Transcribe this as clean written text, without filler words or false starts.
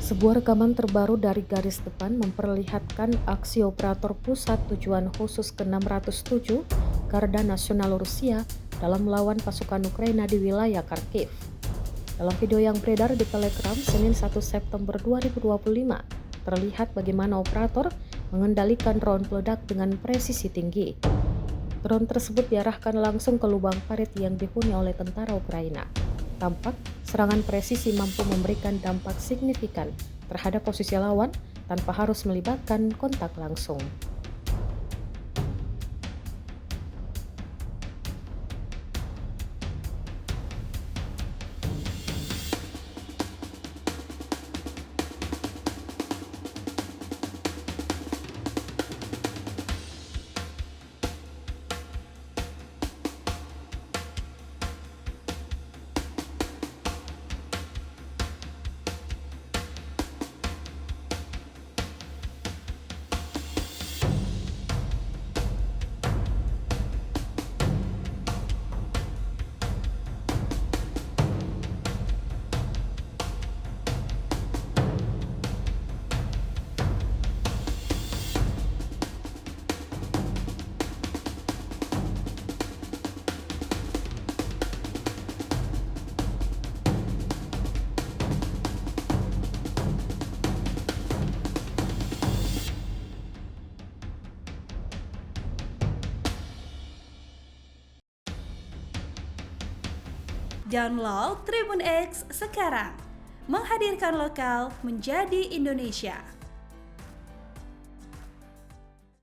Sebuah rekaman terbaru dari garis depan memperlihatkan aksi operator pusat tujuan khusus ke-607 Garda Nasional Rusia dalam melawan pasukan Ukraina di wilayah Kharkiv. Dalam video yang beredar di Telegram Senin 1 September 2025, terlihat bagaimana operator mengendalikan drone peledak dengan presisi tinggi. Drone tersebut diarahkan langsung ke lubang parit yang dihuni oleh tentara Ukraina. Tampak serangan presisi mampu memberikan dampak signifikan terhadap posisi lawan tanpa harus melibatkan kontak langsung. Download Tribun X sekarang, menghadirkan lokal menjadi Indonesia.